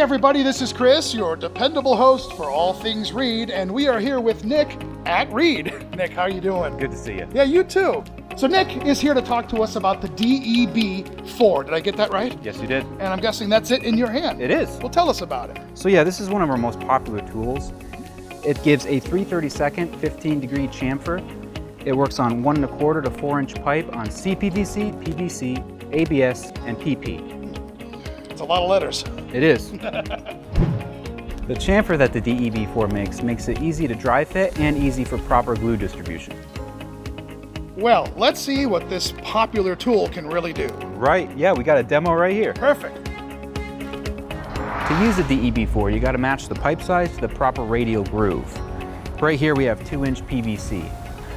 Hey everybody, this is Chris, your dependable host for all things Reed, and we are here with Nick at Reed. Nick, how you doing? Good to see you. Yeah, you too. So Nick is here to talk to us about the DEB4. Did I get that right? Yes, you did. And I'm guessing that's it in your hand. It is. Well, tell us about it. So yeah, this is one of our most popular tools. It gives a 3/32 15-degree chamfer. It works on 1 1/4 to 4-inch pipe on CPVC, PVC, ABS, and PP. It's a lot of letters. It is. The chamfer that the DEB4 makes it easy to dry fit and easy for proper glue distribution. Well, let's see what this popular tool can really do. Right, yeah, we got a demo right here. Perfect. To use the DEB4, you got to match the pipe size to the proper radial groove. Right here we have 2-inch PVC.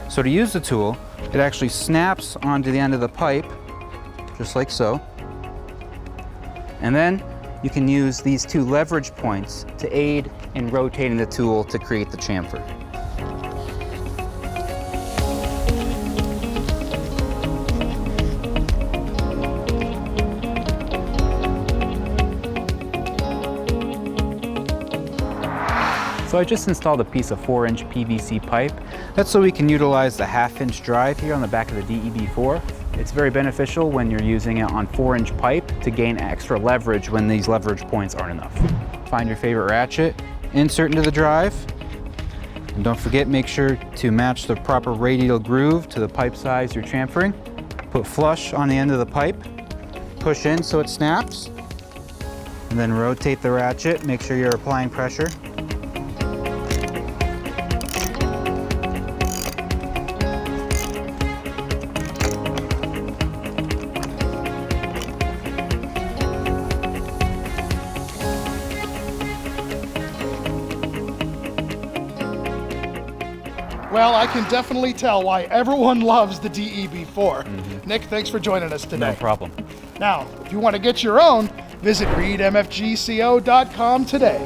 So to use the tool, it actually snaps onto the end of the pipe, just like so. And then you can use these 2 leverage points to aid in rotating the tool to create the chamfer. So I just installed a piece of 4-inch PVC pipe. That's so we can utilize the 1/2-inch drive here on the back of the DEB4. It's very beneficial when you're using it on 4-inch pipe to gain extra leverage when these leverage points aren't enough. Find your favorite ratchet, insert into the drive, and don't forget, make sure to match the proper radial groove to the pipe size you're chamfering. Put flush on the end of the pipe, push in so it snaps, and then rotate the ratchet, make sure you're applying pressure. Well, I can definitely tell why everyone loves the DEB4. Nick, thanks for joining us today. No problem. Now, if you want to get your own, visit readmfgco.com today.